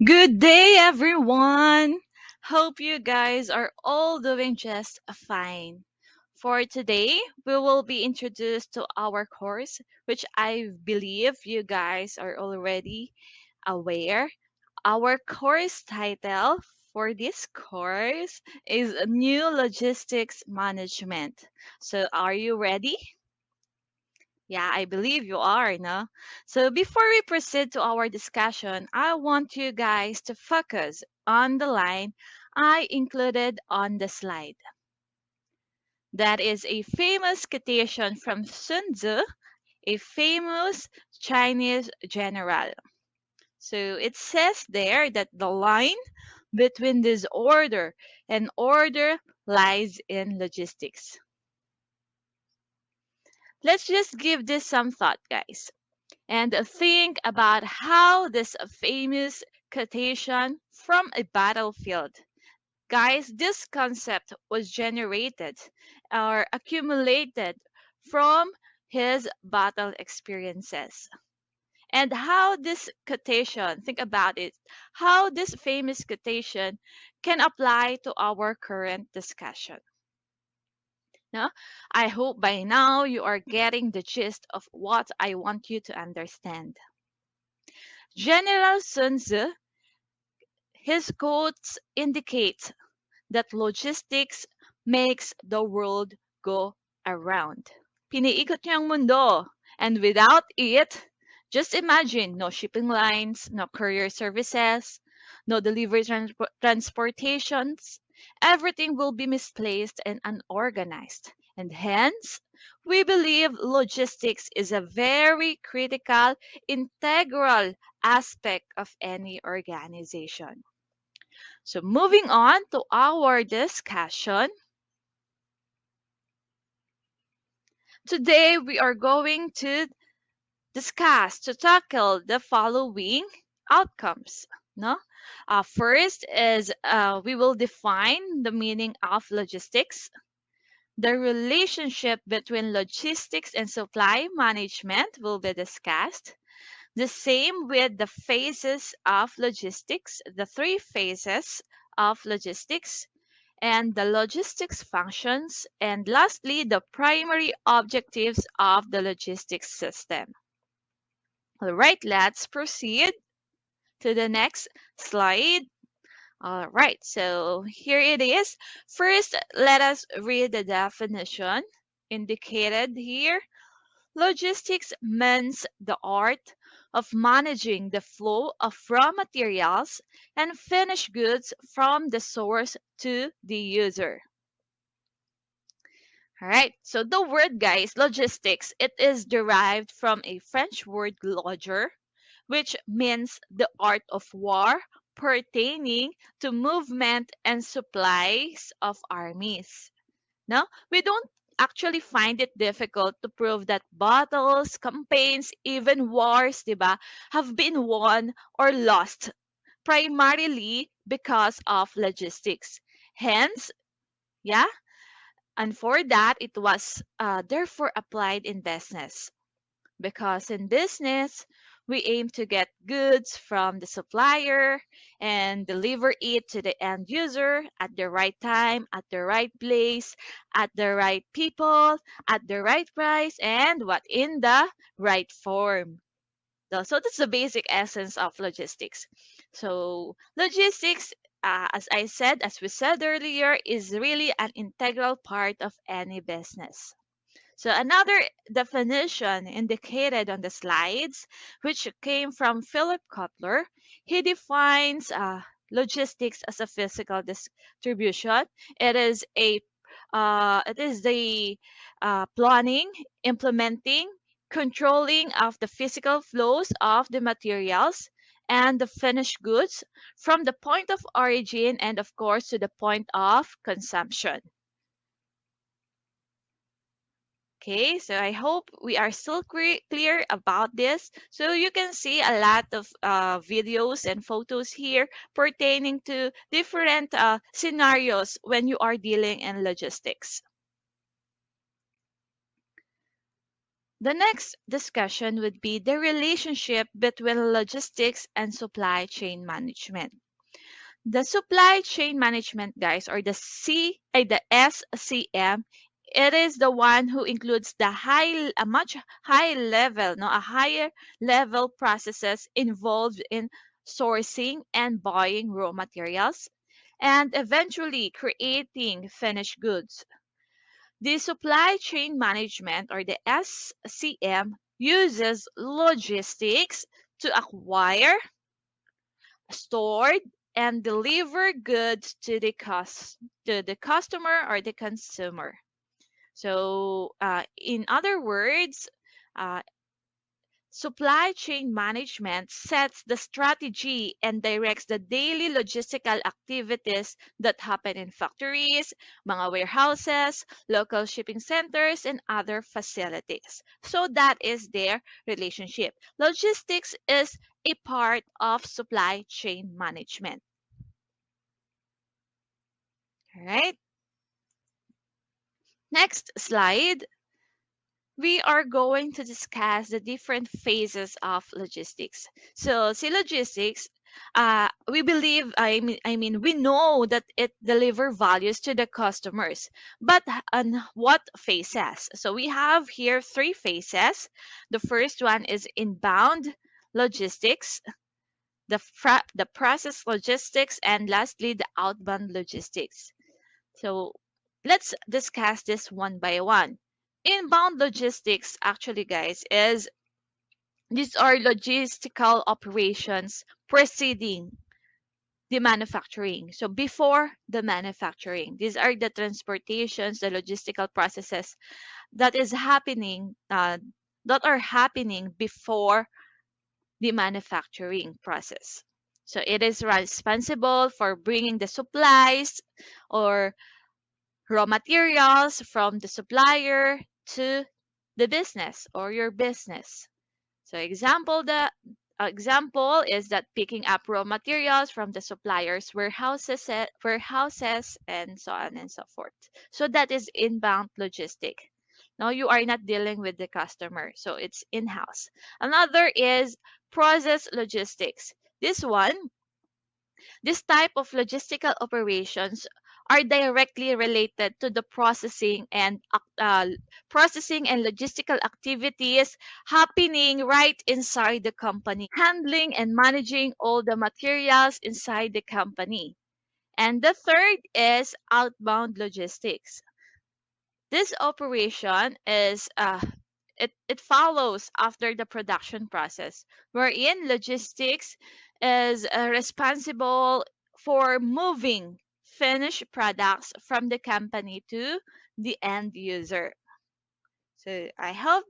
Good day, everyone! Hope you guys are all doing just fine. For today, we will be introduced to our course, which I believe you guys are already aware. Our course title for this course is New Logistics Management. So, are you ready? Yeah, I believe you are, no? So before we proceed to our discussion, I want you guys to focus on the line I included on the slide. That is a famous quotation from Sun Tzu, a famous Chinese general. So it says there that the line between disorder and order lies in logistics. Let's just give this some thought, guys, and think about how this famous quotation from a battlefield. Guys, this concept was generated or accumulated from his battle experiences. And how this quotation, think about it, how this famous quotation can apply to our current discussion. No? I hope by now you are getting the gist of what I want you to understand. General Sun Tzu, his quotes indicate that logistics makes the world go around. Piniikot niya ang mundo. And without it, just imagine no shipping lines, no courier services, no delivery transportations. Everything will be misplaced and unorganized. And hence, we believe logistics is a very critical, integral aspect of any organization. So moving on to our discussion, today we are going to discuss to tackle the following outcomes. No? First is we will define the meaning of logistics. The relationship between logistics and supply management will be discussed. The same with the phases of logistics, the three phases of logistics, and the logistics functions, and lastly, the primary objectives of the logistics system. All right, let's proceed to the next slide. All right, so here it is. First, let us read the definition indicated here. Logistics means the art of managing the flow of raw materials and finished goods from the source to the user. All right, so the word, guys, logistics, it is derived from a French word loger, which means the art of war pertaining to movement and supplies of armies. Now, we don't actually find it difficult to prove that battles, campaigns, even wars, diba, have been won or lost primarily because of logistics. Hence, yeah, and for that, it was therefore applied in business. Because in business, we aim to get goods from the supplier and deliver it to the end user at the right time, at the right place, at the right people, at the right price, and what in the right form. So that's the basic essence of logistics. So logistics, as we said earlier, is really an integral part of any business. So another definition indicated on the slides, which came from Philip Kotler, he defines logistics as a physical distribution. It is the planning, implementing, controlling of the physical flows of the materials and the finished goods from the point of origin and of course to the point of consumption. Okay, so I hope we are still clear about this. So you can see a lot of videos and photos here pertaining to different scenarios when you are dealing in logistics. The next discussion would be the relationship between logistics and supply chain management. The supply chain management, guys, or the SCM, it is the one who includes a much high level, no, a higher level processes involved in sourcing and buying raw materials and eventually creating finished goods. The supply chain management, or the SCM, uses logistics to acquire, store, and deliver goods to to the customer or the consumer. So, in other words, uh, supply chain management sets the strategy and directs the daily logistical activities that happen in factories, mga warehouses, local shipping centers, and other facilities. So that is their relationship. Logistics is a part of supply chain management. All right. Next slide. We are going to discuss the different phases of logistics. So, see logistics, we believe, we know that it deliver values to the customers, but on what phases? So we have here three phases. The first one is inbound logistics, the process logistics, and lastly, the outbound logistics. So let's discuss this one by one. Inbound logistics, actually, guys, is these are logistical operations preceding the manufacturing. So before the manufacturing, these are the transportations, the logistical processes that is happening, that are happening before the manufacturing process. So it is responsible for bringing the supplies or raw materials from the supplier to the business or your business. So example is that picking up raw materials from the suppliers' warehouses and so on and so forth. So that is inbound logistic. Now you are not dealing with the customer, so it's in-house. Another is process logistics. This type of logistical operations are directly related to the processing and logistical activities happening right inside the company, handling and managing all the materials inside the company. And the third is outbound logistics. This operation it follows after the production process, wherein logistics is responsible for moving finished products from the company to the end user. So I hope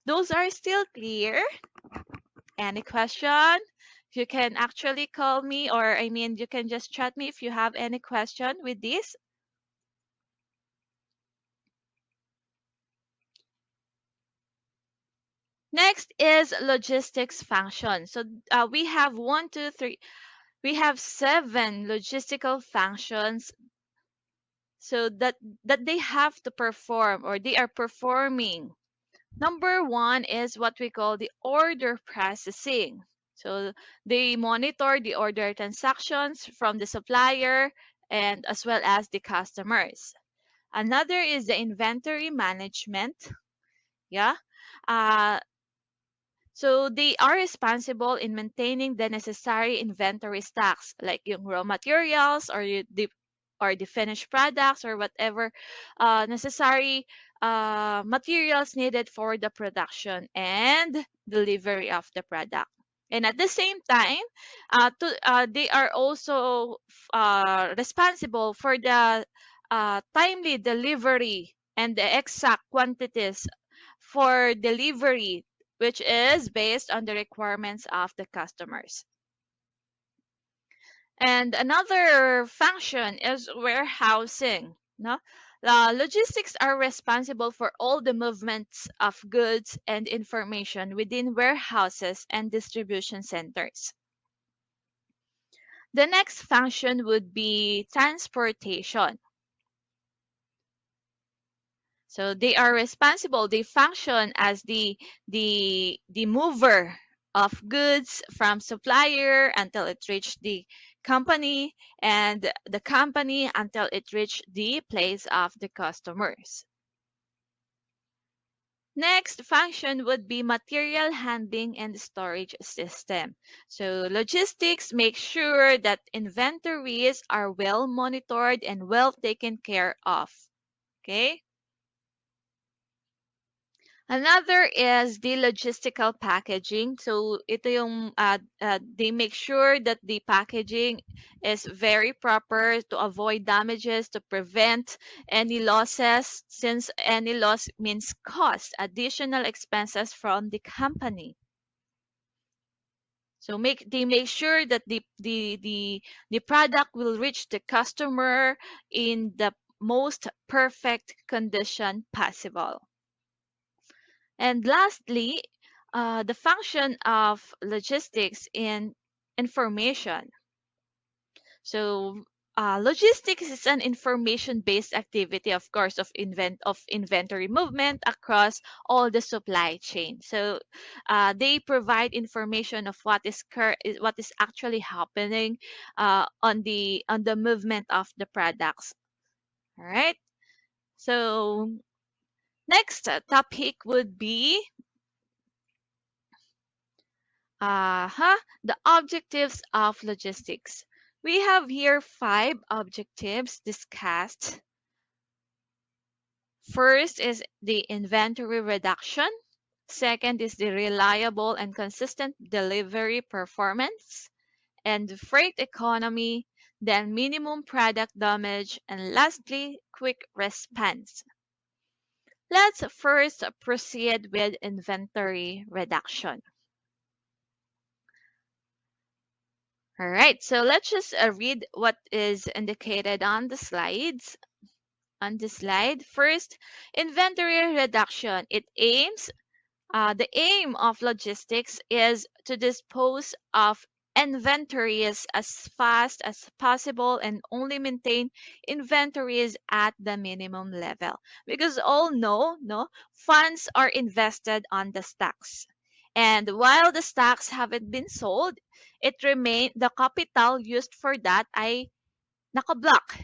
those are still clear. Any question? You can actually call me, or you can just chat me if you have any question with this. Next is logistics function. So we have one, two, three. We have seven logistical functions, so that they have to perform or they are performing. Number one is what we call the order processing. So they monitor the order transactions from the supplier and as well as the customers. Another is the inventory management. Yeah. Uh, So they are responsible in maintaining the necessary inventory stocks, like yung raw materials or the finished products or whatever necessary materials needed for the production and delivery of the product. And at the same time, they are also responsible for the timely delivery and the exact quantities for delivery, which is based on the requirements of the customers. And another function is warehousing. No? Logistics are responsible for all the movements of goods and information within warehouses and distribution centers. The next function would be transportation. So they are responsible. They function as the mover of goods from supplier until it reached the company, and the company until it reached the place of the customers. Next function would be material handling and storage system. So logistics make sure that inventories are well monitored and well taken care of. Okay? Another is the logistical packaging. So ito yung they make sure that the packaging is very proper to avoid damages, to prevent any losses, since any loss means cost, additional expenses from the company. So they make sure that the product will reach the customer in the most perfect condition possible. And lastly, the function of logistics in information. So logistics is an information-based activity, of course, of inventory movement across all the supply chain. So they provide information of what is actually happening on the movement of the products. All right. So next topic would be the objectives of logistics. We have here five objectives discussed. First is the inventory reduction. Second is the reliable and consistent delivery performance. And freight economy, then minimum product damage, and lastly, quick response. Let's first proceed with inventory reduction. All right, so let's just read what is indicated on the slides. On the slide, first, inventory reduction. The aim of logistics is to dispose of inventories as fast as possible and only maintain inventories at the minimum level. Because all know, no, funds are invested on the stocks. And while the stocks haven't been sold, the capital used for that ay nakablock,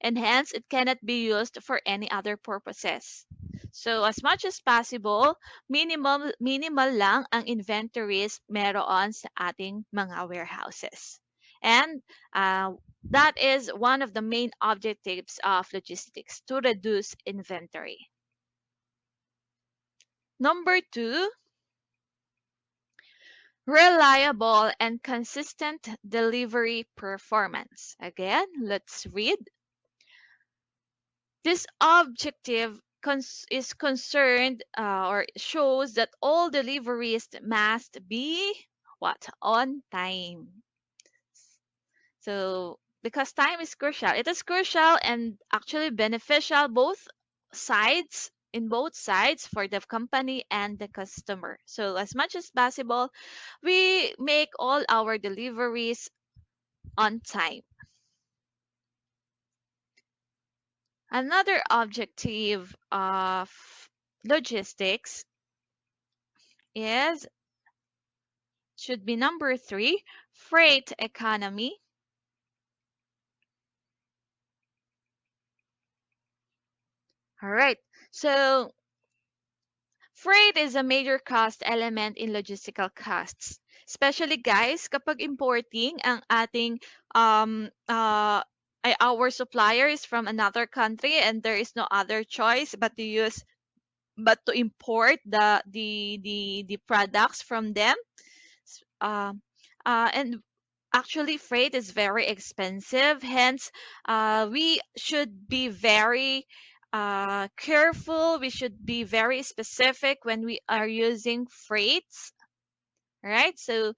and hence it cannot be used for any other purposes. So as much as possible, minimal lang ang inventories meron sa ating mga warehouses. And that is one of the main objectives of logistics, to reduce inventory. Number two, reliable and consistent delivery performance. Again, let's read. This objective is concerned or shows that all deliveries must be what? On time. So because time is crucial, it is crucial and actually beneficial both sides for the company and the customer. So as much as possible, we make all our deliveries on time. Another objective of logistics is should be number three, freight economy. All right. So freight is a major cost element in logistical costs. Especially guys, kapag importing ang ating our supplier is from another country and there is no other choice but to import the products from them. Um, and actually, freight is very expensive. Hence, we should be very careful. We should be very specific when we are using freights. Right? So,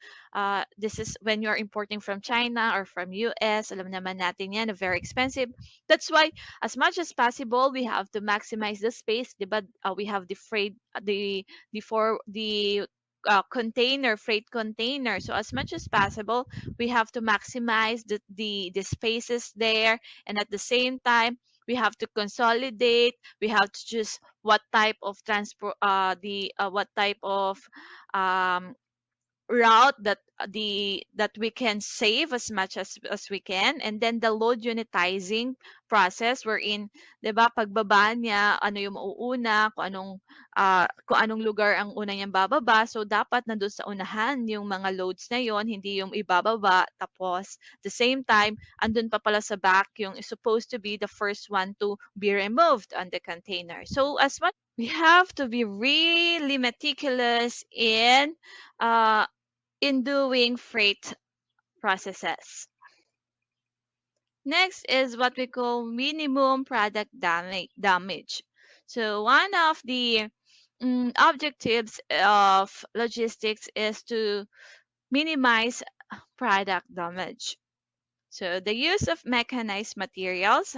this is when you're importing from China or from US. Alam naman natin yan, very expensive. That's why, as much as possible, we have to maximize the space. Diba? We have the freight, the container, freight container. So, as much as possible, we have to maximize the spaces there. And at the same time, We have to consolidate. We have to choose what type of transport, the what type of um, route that we can save as much as we can, and then the load unitizing process wherein 'di ba pagbaba niya ano yung mauuna, kung anong lugar ang una niyang bababa, so dapat nandoon sa unahan yung mga loads na yon, hindi yung ibababa tapos the same time andun pa pala sa back yung is supposed to be the first one to be removed on the container. So as much we have to be really meticulous in doing freight processes. Next is what we call minimum product damage. So one of the objectives of logistics is to minimize product damage. So the use of mechanized materials,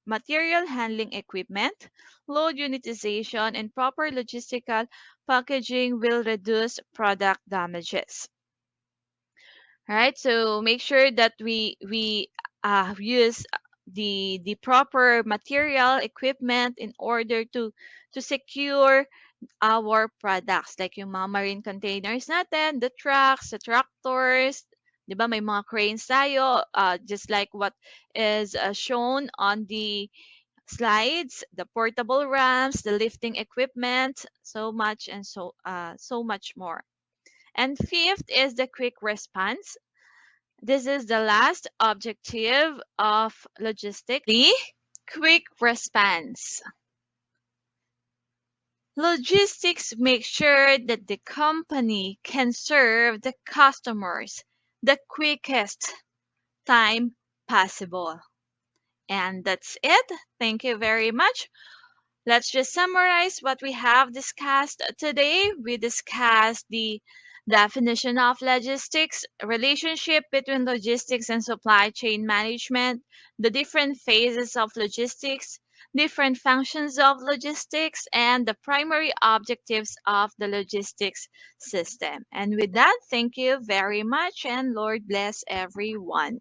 material handling equipment, load unitization, and proper logistical packaging will reduce product damages. Right, so make sure that we use the proper material equipment in order to secure our products, like yung mga marine containers natin, the trucks, the tractors, 'di ba may mga cranes tayo, just like what is shown on the slides, the portable ramps, the lifting equipment, so much and so much more. And fifth is the quick response. This is the last objective of logistics, the quick response. Logistics make sure that the company can serve the customers the quickest time possible. And that's it. Thank you very much. Let's just summarize what we have discussed today. We discussed the definition of logistics, relationship between logistics and supply chain management, the different phases of logistics, different functions of logistics, and the primary objectives of the logistics system. And with that, thank you very much, and Lord bless everyone.